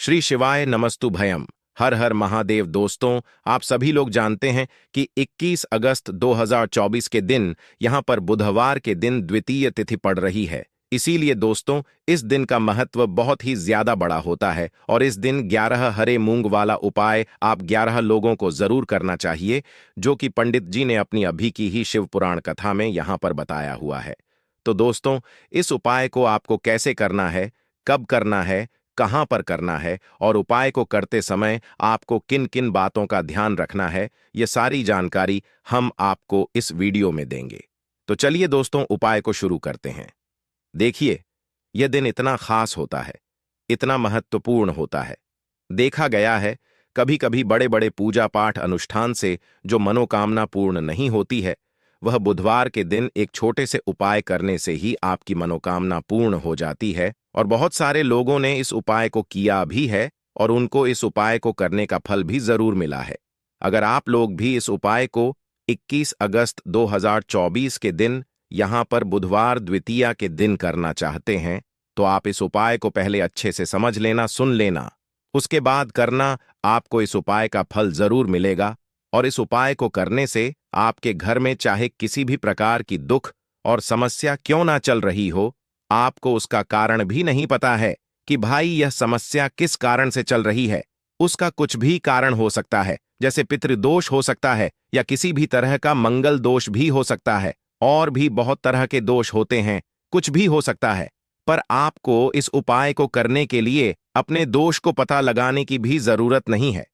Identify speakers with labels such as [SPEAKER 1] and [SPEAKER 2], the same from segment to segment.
[SPEAKER 1] श्री शिवाय नमस्तु भयम। हर हर महादेव। दोस्तों, आप सभी लोग जानते हैं कि 21 अगस्त 2024 के दिन यहां पर बुधवार के दिन द्वितीय तिथि पड़ रही है। इसीलिए दोस्तों, इस दिन का महत्व बहुत ही ज्यादा बड़ा होता है और इस दिन 11 हरे मूंग वाला उपाय आप 11 लोगों को जरूर करना चाहिए, जो कि पंडित जी ने अपनी अभी की ही शिव पुराण कथा में यहां पर बताया हुआ है। तो दोस्तों, इस उपाय को आपको कैसे करना है, कब करना है, कहां पर करना है और उपाय को करते समय आपको किन किन बातों का ध्यान रखना है, ये सारी जानकारी हम आपको इस वीडियो में देंगे। तो चलिए दोस्तों, उपाय को शुरू करते हैं। देखिए, यह दिन इतना खास होता है, इतना महत्वपूर्ण होता है। देखा गया है, कभी कभी बड़े बड़े पूजा पाठ अनुष्ठान से जो मनोकामना पूर्ण नहीं होती है, वह बुधवार के दिन एक छोटे से उपाय करने से ही आपकी मनोकामना पूर्ण हो जाती है। और बहुत सारे लोगों ने इस उपाय को किया भी है और उनको इस उपाय को करने का फल भी जरूर मिला है। अगर आप लोग भी इस उपाय को 21 अगस्त 2024 के दिन यहां पर बुधवार द्वितीया के दिन करना चाहते हैं, तो आप इस उपाय को पहले अच्छे से समझ लेना, सुन लेना, उसके बाद करना। आपको इस उपाय का फल जरूर मिलेगा और इस उपाय को करने से आपके घर में चाहे किसी भी प्रकार की दुख और समस्या क्यों ना चल रही हो, आपको उसका कारण भी नहीं पता है कि भाई यह समस्या किस कारण से चल रही है। उसका कुछ भी कारण हो सकता है, जैसे पितृदोष हो सकता है या किसी भी तरह का मंगल दोष भी हो सकता है, और भी बहुत तरह के दोष होते हैं, कुछ भी हो सकता है। पर आपको इस उपाय को करने के लिए अपने दोष को पता लगाने की भी जरूरत नहीं है।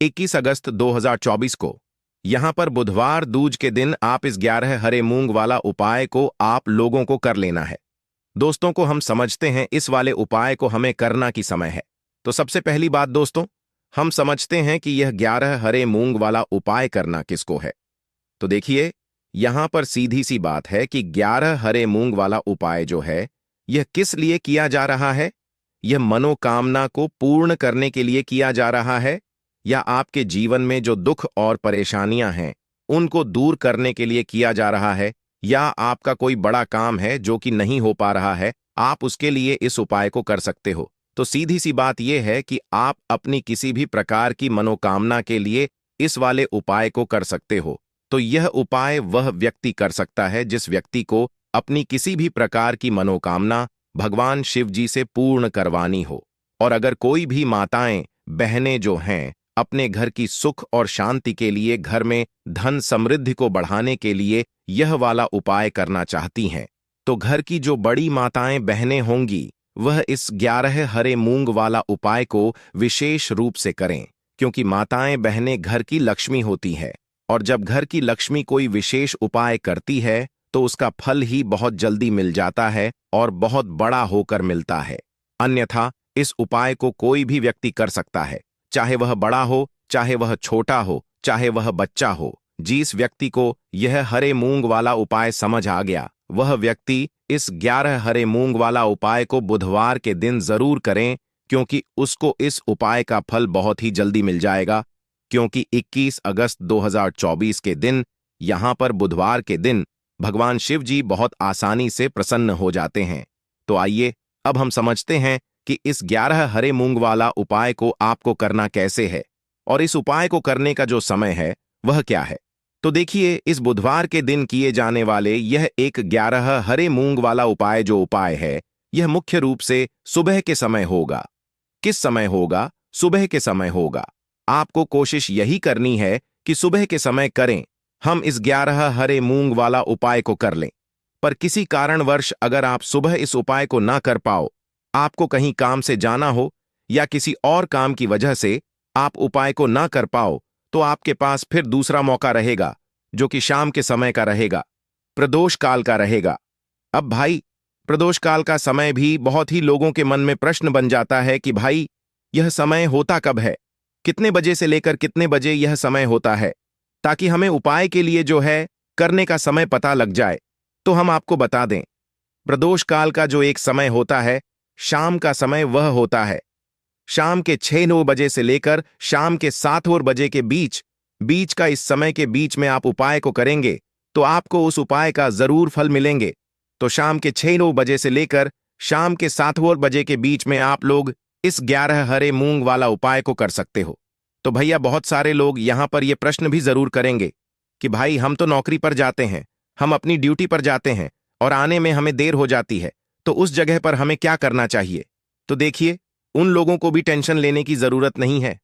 [SPEAKER 1] 21 अगस्त 2024 को यहां पर बुधवार दूज के दिन आप इस 11 हरे मूंग वाला उपाय को आप लोगों को कर लेना है। दोस्तों को हम समझते हैं इस वाले उपाय को हमें करना की समय है। तो सबसे पहली बात दोस्तों, हम समझते हैं कि यह 11 हरे मूंग वाला उपाय करना किसको है। तो देखिए, यहां पर सीधी सी बात है कि 11 हरे मूंग वाला उपाय जो है, यह किस लिए किया जा रहा है। यह मनोकामना को पूर्ण करने के लिए किया जा रहा है, या आपके जीवन में जो दुख और परेशानियां हैं उनको दूर करने के लिए किया जा रहा है, या आपका कोई बड़ा काम है जो कि नहीं हो पा रहा है, आप उसके लिए इस उपाय को कर सकते हो। तो सीधी सी बात यह है कि आप अपनी किसी भी प्रकार की मनोकामना के लिए इस वाले उपाय को कर सकते हो। तो यह उपाय वह व्यक्ति कर सकता है जिस व्यक्ति को अपनी किसी भी प्रकार की मनोकामना भगवान शिव जी से पूर्ण करवानी हो। और अगर कोई भी माताएं बहनें जो हैं अपने घर की सुख और शांति के लिए, घर में धन समृद्धि को बढ़ाने के लिए यह वाला उपाय करना चाहती हैं, तो घर की जो बड़ी माताएं बहनें होंगी वह इस 11 हरे मूंग वाला उपाय को विशेष रूप से करें, क्योंकि माताएं बहनें घर की लक्ष्मी होती हैं। और जब घर की लक्ष्मी कोई विशेष उपाय करती है तो उसका फल ही बहुत जल्दी मिल जाता है और बहुत बड़ा होकर मिलता है। अन्यथा इस उपाय को कोई भी व्यक्ति कर सकता है, चाहे वह बड़ा हो, चाहे वह छोटा हो, चाहे वह बच्चा हो। जिस व्यक्ति को यह हरे मूंग वाला उपाय समझ आ गया, वह व्यक्ति इस 11 हरे मूंग वाला उपाय को बुधवार के दिन जरूर करें, क्योंकि उसको इस उपाय का फल बहुत ही जल्दी मिल जाएगा। क्योंकि 21 अगस्त 2024 के दिन यहां पर बुधवार के दिन भगवान शिव जी बहुत आसानी से प्रसन्न हो जाते हैं। तो आइए अब हम समझते हैं कि इस 11 हरे मूंग वाला उपाय को आपको करना कैसे है और इस उपाय को करने का जो समय है वह क्या है। तो देखिए, इस बुधवार के दिन किए जाने वाले यह एक 11 हरे मूंग वाला उपाय जो उपाय है, यह मुख्य रूप से सुबह के समय होगा। किस समय होगा? सुबह के समय होगा। आपको कोशिश यही करनी है कि सुबह के समय करें। हम इस 11 हरे मूंग वाला उपाय को कर लें। पर किसी कारणवश अगर आप सुबह इस उपाय को ना कर पाओ, आपको कहीं काम से जाना हो या किसी और काम की वजह से आप उपाय को ना कर पाओ, तो आपके पास फिर दूसरा मौका रहेगा, जो कि शाम के समय का रहेगा, प्रदोष काल का रहेगा। अब भाई, प्रदोष काल का समय भी बहुत ही लोगों के मन में प्रश्न बन जाता है कि भाई यह समय होता कब है, कितने बजे से लेकर कितने बजे यह समय होता है, ताकि हमें उपाय के लिए जो है करने का समय पता लग जाए। तो हम आपको बता दें, प्रदोष काल का जो एक समय होता है, शाम का समय वह होता है। शाम के 6-9 बजे से लेकर शाम के 7 बजे के बीच बीच का इस समय के बीच में आप उपाय को करेंगे तो आपको उस उपाय का जरूर फल मिलेंगे। तो शाम के 6-9 बजे से लेकर शाम के 7 बजे के बीच में आप लोग इस 11 हरे मूंग वाला उपाय को कर सकते हो। तो भैया बहुत सारे लोग यहां पर यह प्रश्न भी जरूर करेंगे कि भाई हम तो नौकरी पर जाते हैं, हम अपनी ड्यूटी पर जाते हैं और आने में हमें देर हो जाती है, तो उस जगह पर हमें क्या करना चाहिए। तो देखिए, उन लोगों को भी टेंशन लेने की जरूरत नहीं है।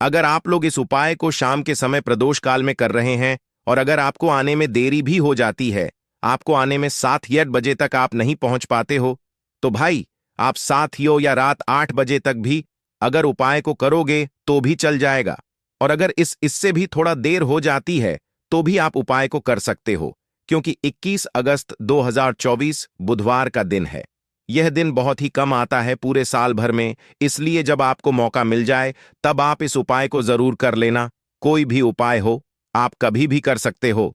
[SPEAKER 1] अगर आप लोग इस उपाय को शाम के समय प्रदोष काल में कर रहे हैं और अगर आपको आने में देरी भी हो जाती है, आपको आने में 7 या 8 बजे तक आप नहीं पहुंच पाते हो, तो भाई आप 7 या रात 8 बजे तक भी अगर उपाय को करोगे तो भी चल जाएगा। और अगर इससे भी थोड़ा देर हो जाती है तो भी आप उपाय को कर सकते हो, क्योंकि 21 अगस्त 2024 बुधवार का दिन है। यह दिन बहुत ही कम आता है पूरे साल भर में, इसलिए जब आपको मौका मिल जाए तब आप इस उपाय को जरूर कर लेना। कोई भी उपाय हो, आप कभी भी कर सकते हो।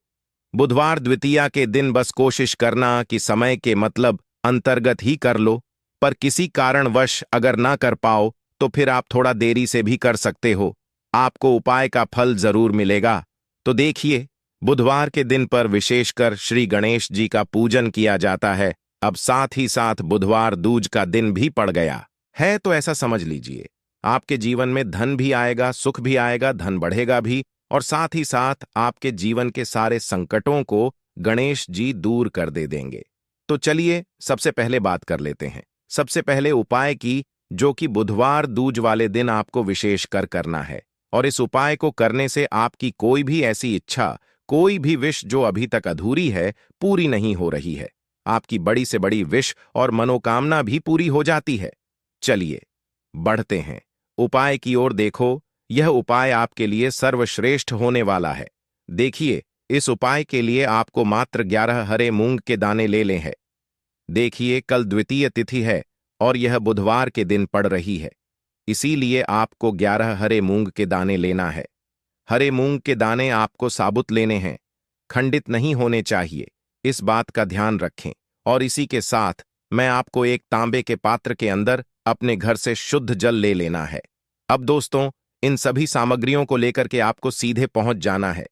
[SPEAKER 1] बुधवार द्वितीया के दिन बस कोशिश करना कि समय के मतलब अंतर्गत ही कर लो, पर किसी कारणवश अगर ना कर पाओ तो फिर आप थोड़ा देरी से भी कर सकते हो, आपको उपाय का फल जरूर मिलेगा। तो देखिए, बुधवार के दिन पर विशेषकर श्री गणेश जी का पूजन किया जाता है। अब साथ ही साथ बुधवार दूज का दिन भी पड़ गया है, तो ऐसा समझ लीजिए आपके जीवन में धन भी आएगा, सुख भी आएगा, धन बढ़ेगा भी, और साथ ही साथ आपके जीवन के सारे संकटों को गणेश जी दूर कर दे देंगे। तो चलिए सबसे पहले बात कर लेते हैं, सबसे पहले उपाय की, जो कि बुधवार दूज वाले दिन आपको विशेषकर करना है। और इस उपाय को करने से आपकी कोई भी ऐसी इच्छा, कोई भी विश जो अभी तक अधूरी है, पूरी नहीं हो रही है। आपकी बड़ी से बड़ी विश और मनोकामना भी पूरी हो जाती है। चलिए बढ़ते हैं उपाय की ओर। देखो, यह उपाय आपके लिए सर्वश्रेष्ठ होने वाला है। देखिए, इस उपाय के लिए आपको मात्र 11 हरे मूंग के दाने ले लें हैं। देखिए, कल द्वितीय तिथि है और यह बुधवार के दिन पड़ रही है, इसीलिए आपको 11 हरे मूंग के दाने लेना है। हरे मूंग के दाने आपको साबुत लेने हैं, खंडित नहीं होने चाहिए, इस बात का ध्यान रखें। और इसी के साथ मैं आपको एक तांबे के पात्र के अंदर अपने घर से शुद्ध जल ले लेना है। अब दोस्तों, इन सभी सामग्रियों को लेकर के आपको सीधे पहुंच जाना है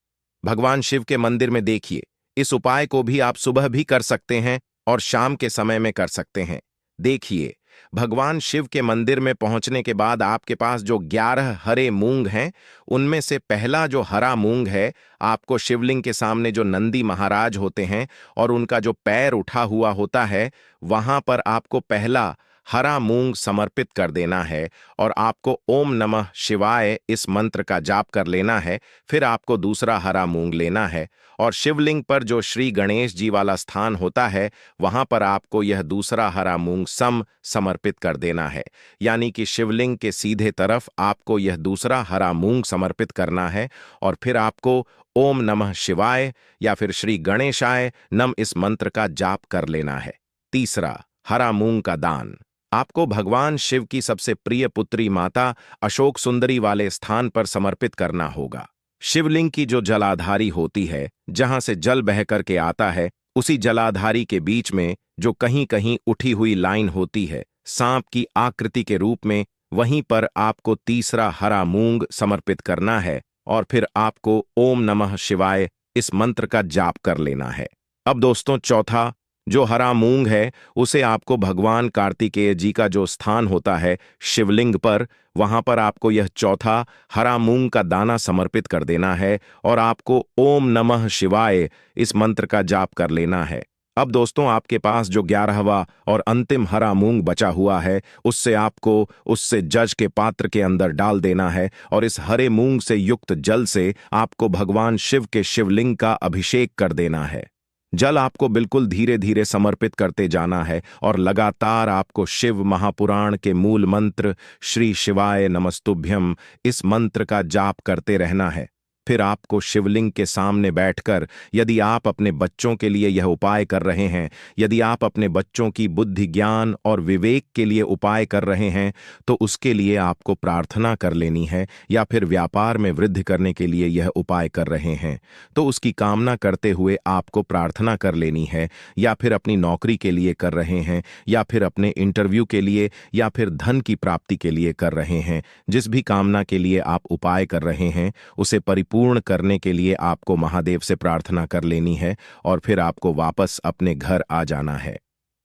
[SPEAKER 1] भगवान शिव के मंदिर में। देखिए, इस उपाय को भी आप सुबह भी कर सकते हैं और शाम के समय में कर सकते हैं। देखिए, भगवान शिव के मंदिर में पहुंचने के बाद आपके पास जो 11 हरे मूंग हैं, उनमें से पहला जो हरा मूंग है, आपको शिवलिंग के सामने जो नंदी महाराज होते हैं और उनका जो पैर उठा हुआ होता है, वहां पर आपको पहला हरा मूंग समर्पित कर देना है और आपको ओम नमः शिवाय इस मंत्र का जाप कर लेना है। फिर आपको दूसरा हरा मूंग लेना है और शिवलिंग पर जो श्री गणेश जी वाला स्थान होता है, वहां पर आपको यह दूसरा हरा मूंग समर्पित कर देना है। यानी कि शिवलिंग के सीधे तरफ आपको यह दूसरा हरा मूंग समर्पित करना है और फिर आपको ओम नमः शिवाय या फिर श्री गणेशाय नम इस मंत्र का जाप कर लेना है। तीसरा, हरा मूंग का दान आपको भगवान शिव की सबसे प्रिय पुत्री माता अशोक सुंदरी वाले स्थान पर समर्पित करना होगा। शिवलिंग की जो जलाधारी होती है, जहां से जल बह करके आता है, उसी जलाधारी के बीच में जो कहीं कहीं उठी हुई लाइन होती है सांप की आकृति के रूप में, वहीं पर आपको तीसरा हरा मूंग समर्पित करना है और फिर आपको ओम नमः शिवाय इस मंत्र का जाप कर लेना है। अब दोस्तों, चौथा जो हरा मूंग है, उसे आपको भगवान कार्तिकेय जी का जो स्थान होता है शिवलिंग पर, वहां पर आपको यह चौथा हरा मूंग का दाना समर्पित कर देना है और आपको ओम नमः शिवाय इस मंत्र का जाप कर लेना है। अब दोस्तों, आपके पास जो 11वां और अंतिम हरा मूंग बचा हुआ है, उससे आपको उससे जज के पात्र के अंदर डाल देना है और इस हरे मूंग से युक्त जल से आपको भगवान शिव के शिवलिंग का अभिषेक कर देना है। जल आपको बिल्कुल धीरे धीरे समर्पित करते जाना है और लगातार आपको शिव महापुराण के मूल मंत्र श्री शिवाय नमस्तुभ्यं इस मंत्र का जाप करते रहना है। फिर आपको शिवलिंग के सामने बैठकर, यदि आप अपने बच्चों के लिए यह उपाय कर रहे हैं, यदि आप अपने बच्चों की बुद्धि, ज्ञान और विवेक के लिए उपाय कर रहे हैं, तो उसके लिए आपको प्रार्थना कर लेनी है। या फिर व्यापार में वृद्धि करने के लिए यह उपाय कर रहे हैं, तो उसकी कामना करते हुए आपको प्रार्थना कर लेनी है। या फिर अपनी नौकरी के लिए कर रहे हैं, या फिर अपने इंटरव्यू के लिए, या फिर धन की प्राप्ति के लिए कर रहे हैं, जिस भी कामना के लिए आप उपाय कर रहे हैं, उसे पूर्ण करने के लिए आपको महादेव से प्रार्थना कर लेनी है और फिर आपको वापस अपने घर आ जाना है।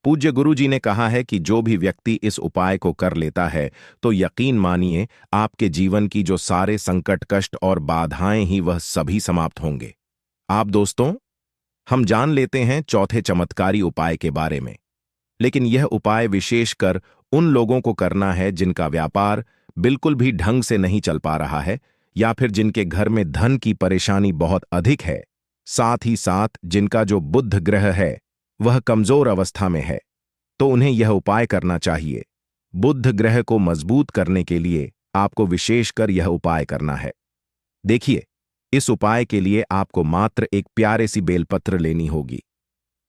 [SPEAKER 1] पूज्य गुरु जी ने कहा है कि जो भी व्यक्ति इस उपाय को कर लेता है तो यकीन मानिए आपके जीवन की जो सारे संकट कष्ट और बाधाएं ही वह सभी समाप्त होंगे। आप दोस्तों, हम जान लेते हैं चौथे चमत्कारी उपाय के बारे में। लेकिन यह उपाय विशेषकर उन लोगों को करना है जिनका व्यापार बिल्कुल भी ढंग से नहीं चल पा रहा है, या फिर जिनके घर में धन की परेशानी बहुत अधिक है, साथ ही साथ जिनका जो बुध ग्रह है वह कमजोर अवस्था में है। तो उन्हें यह उपाय करना चाहिए। बुध ग्रह को मजबूत करने के लिए आपको विशेषकर यह उपाय करना है। देखिए, इस उपाय के लिए आपको मात्र एक प्यारे सी बेलपत्र लेनी होगी।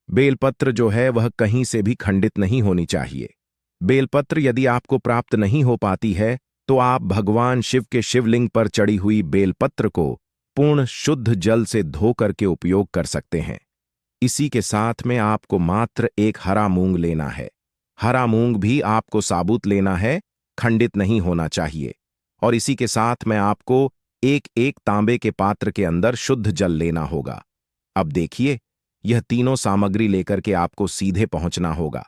[SPEAKER 1] बेलपत्र जो है वह कहीं से भी खंडित नहीं होनी चाहिए। बेलपत्र यदि आपको प्राप्त नहीं हो पाती है तो आप भगवान शिव के शिवलिंग पर चढ़ी हुई बेलपत्र को पूर्ण शुद्ध जल से धो करके उपयोग कर सकते हैं। इसी के साथ में आपको मात्र एक हरा मूंग लेना है। हरा मूंग भी आपको साबुत लेना है, खंडित नहीं होना चाहिए। और इसी के साथ में आपको एक एक तांबे के पात्र के अंदर शुद्ध जल लेना होगा। अब देखिए, यह तीनों सामग्री लेकर के आपको सीधे पहुंचना होगा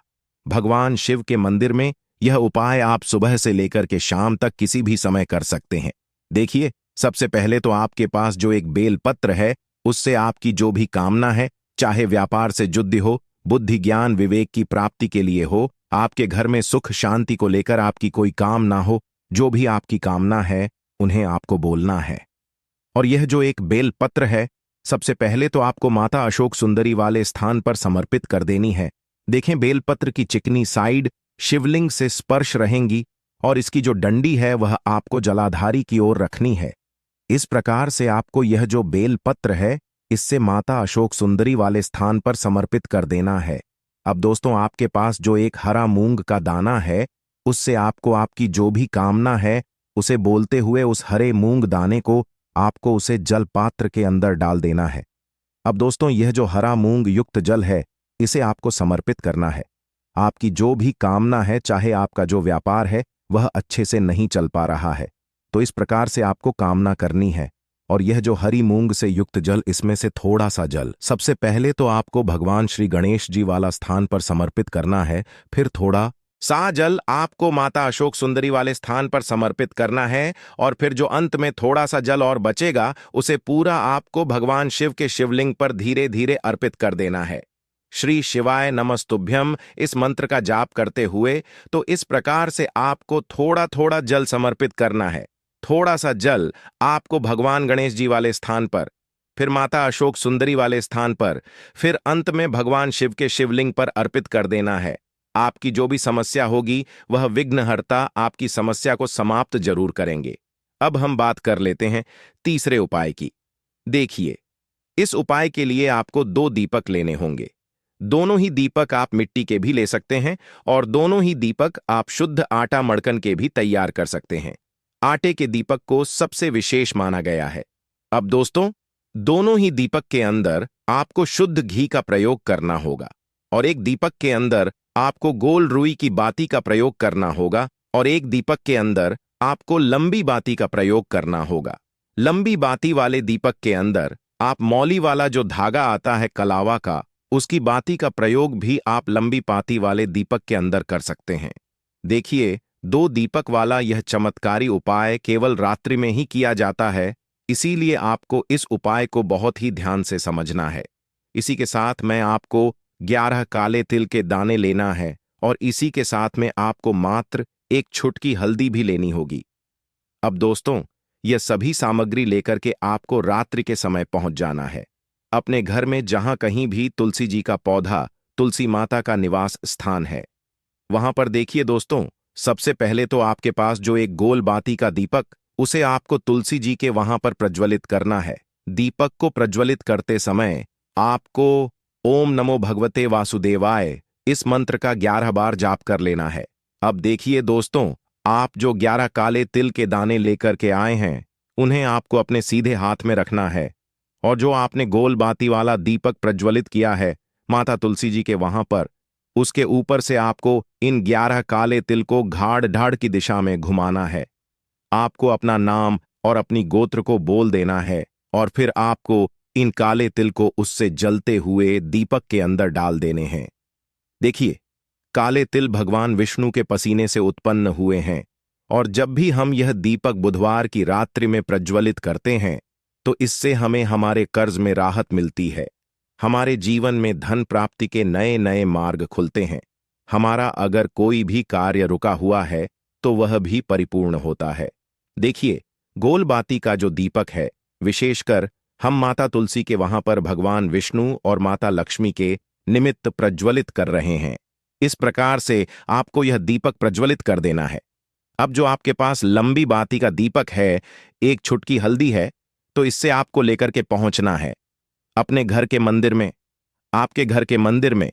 [SPEAKER 1] भगवान शिव के मंदिर में। यह उपाय आप सुबह से लेकर के शाम तक किसी भी समय कर सकते हैं। देखिए, सबसे पहले तो आपके पास जो एक बेल पत्र है उससे आपकी जो भी कामना है, चाहे व्यापार से जुड़ी हो, बुद्धि ज्ञान विवेक की प्राप्ति के लिए हो, आपके घर में सुख शांति को लेकर आपकी कोई कामना हो, जो भी आपकी कामना है उन्हें आपको बोलना है। और यह जो एक बेल पत्र है, सबसे पहले तो आपको माता अशोक सुंदरी वाले स्थान पर समर्पित कर देनी है। देखें, बेलपत्र की चिकनी साइड शिवलिंग से स्पर्श रहेंगी और इसकी जो डंडी है वह आपको जलाधारी की ओर रखनी है। इस प्रकार से आपको यह जो बेलपत्र है इससे माता अशोक सुंदरी वाले स्थान पर समर्पित कर देना है। अब दोस्तों, आपके पास जो एक हरा मूंग का दाना है उससे आपको आपकी जो भी कामना है उसे बोलते हुए उस हरे मूंग दाने को आपको उसे जल पात्र के अंदर डाल देना है। अब दोस्तों, यह जो हरा मूंग युक्त जल है इसे आपको समर्पित करना है। आपकी जो भी कामना है, चाहे आपका जो व्यापार है वह अच्छे से नहीं चल पा रहा है, तो इस प्रकार से आपको कामना करनी है। और यह जो हरी मूंग से युक्त जल, इसमें से थोड़ा सा जल सबसे पहले तो आपको भगवान श्री गणेश जी वाला स्थान पर समर्पित करना है। फिर थोड़ा सा जल आपको माता अशोक सुंदरी वाले स्थान पर समर्पित करना है। और फिर जो अंत में थोड़ा सा जल और बचेगा उसे पूरा आपको भगवान शिव के शिवलिंग पर धीरे धीरे अर्पित कर देना है। श्री शिवाय नमस्तुभ्यम इस मंत्र का जाप करते हुए तो इस प्रकार से आपको थोड़ा थोड़ा जल समर्पित करना है। थोड़ा सा जल आपको भगवान गणेश जी वाले स्थान पर, फिर माता अशोक सुंदरी वाले स्थान पर, फिर अंत में भगवान शिव के शिवलिंग पर अर्पित कर देना है। आपकी जो भी समस्या होगी वह विघ्नहर्ता आपकी समस्या को समाप्त जरूर करेंगे। अब हम बात कर लेते हैं तीसरे उपाय की। देखिए, इस उपाय के लिए आपको 2 दीपक लेने होंगे। दोनों ही दीपक आप मिट्टी के भी ले सकते हैं और दोनों ही दीपक आप शुद्ध आटा मड़कन के भी तैयार कर सकते हैं। आटे के दीपक को सबसे विशेष माना गया है। अब दोस्तों, दोनों ही दीपक के अंदर आपको शुद्ध घी का प्रयोग करना होगा और एक दीपक के अंदर आपको गोल रुई की बाती का प्रयोग करना होगा और एक दीपक के अंदर आपको लंबी बाती का प्रयोग करना होगा। लंबी बाती वाले दीपक के अंदर आप मौली वाला जो धागा आता है कलावा का, उसकी बाती का प्रयोग भी आप लंबी बाती वाले दीपक के अंदर कर सकते हैं। देखिए, 2 दीपक वाला यह चमत्कारी उपाय केवल रात्रि में ही किया जाता है, इसीलिए आपको इस उपाय को बहुत ही ध्यान से समझना है। इसी के साथ में आपको 11 काले तिल के दाने लेना है और इसी के साथ में आपको मात्र एक छुटकी हल्दी भी लेनी होगी। अब दोस्तों, यह सभी सामग्री लेकर के आपको रात्रि के समय पहुंच जाना है। अपने घर में जहां कहीं भी तुलसी जी का पौधा, तुलसी माता का निवास स्थान है, वहां पर देखिए दोस्तों, सबसे पहले तो आपके पास जो एक गोल बाती का दीपक, उसे आपको तुलसी जी के वहां पर प्रज्वलित करना है। दीपक को प्रज्वलित करते समय आपको ओम नमो भगवते वासुदेवाय इस मंत्र का 11 बार जाप कर लेना है। अब देखिए दोस्तों, आप जो 11 काले तिल के दाने लेकर के आए हैं उन्हें आपको अपने सीधे हाथ में रखना है और जो आपने गोल बाती वाला दीपक प्रज्वलित किया है माता तुलसी जी के वहां पर, उसके ऊपर से आपको इन 11 काले तिल को घाड़ ढाड़ की दिशा में घुमाना है। आपको अपना नाम और अपनी गोत्र को बोल देना है और फिर आपको इन काले तिल को उससे जलते हुए दीपक के अंदर डाल देने हैं। देखिए, काले तिल भगवान विष्णु के पसीने से उत्पन्न हुए हैं और जब भी हम यह दीपक बुधवार की रात्रि में प्रज्वलित करते हैं तो इससे हमें हमारे कर्ज में राहत मिलती है, हमारे जीवन में धन प्राप्ति के नए नए मार्ग खुलते हैं, हमारा अगर कोई भी कार्य रुका हुआ है तो वह भी परिपूर्ण होता है। देखिए, गोल बाती का जो दीपक है, विशेषकर हम माता तुलसी के वहां पर भगवान विष्णु और माता लक्ष्मी के निमित्त प्रज्वलित कर रहे हैं। इस प्रकार से आपको यह दीपक प्रज्वलित कर देना है। अब जो आपके पास लंबी बाती का दीपक है, एक छुटकी हल्दी है, तो इससे आपको लेकर के पहुंचना है अपने घर के मंदिर में। आपके घर के मंदिर में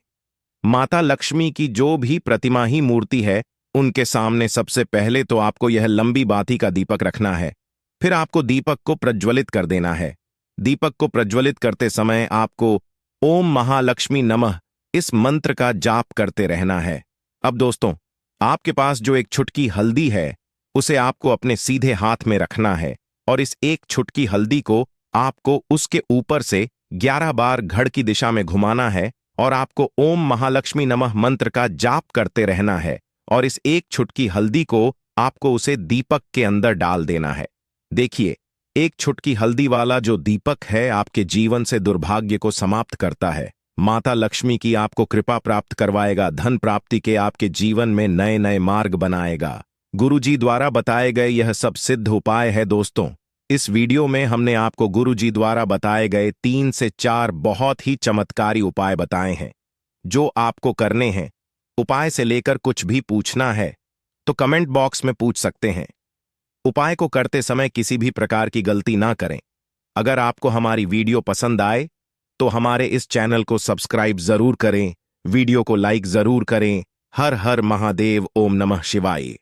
[SPEAKER 1] माता लक्ष्मी की जो भी प्रतिमा ही मूर्ति है, उनके सामने सबसे पहले तो आपको यह लंबी बाती का दीपक रखना है। फिर आपको दीपक को प्रज्वलित कर देना है। दीपक को प्रज्वलित करते समय आपको ओम महालक्ष्मी नमः इस मंत्र का जाप करते रहना है। अब दोस्तों, आपके पास जो एक छुटकी हल्दी है, उसे आपको अपने सीधे हाथ में रखना है और इस एक छुटकी हल्दी को आपको उसके ऊपर से 11 बार घड़ की दिशा में घुमाना है और आपको ओम महालक्ष्मी नमः मंत्र का जाप करते रहना है और इस एक छुटकी हल्दी को आपको उसे दीपक के अंदर डाल देना है। देखिए, एक छुटकी हल्दी वाला जो दीपक है आपके जीवन से दुर्भाग्य को समाप्त करता है, माता लक्ष्मी की आपको कृपा प्राप्त करवाएगा, धन प्राप्ति के आपके जीवन में नए नए मार्ग बनाएगा। गुरुजी द्वारा बताए गए यह सब सिद्ध उपाय है दोस्तों। इस वीडियो में हमने आपको गुरुजी द्वारा बताए गए 3 से 4 बहुत ही चमत्कारी उपाय बताए हैं, जो आपको करने हैं। उपाय से लेकर कुछ भी पूछना है तो कमेंट बॉक्स में पूछ सकते हैं। उपाय को करते समय किसी भी प्रकार की गलती ना करें। अगर आपको हमारी वीडियो पसंद आए तो हमारे इस चैनल को सब्सक्राइब जरूर करें, वीडियो को लाइक जरूर करें। हर हर महादेव, ओम नमः शिवाय।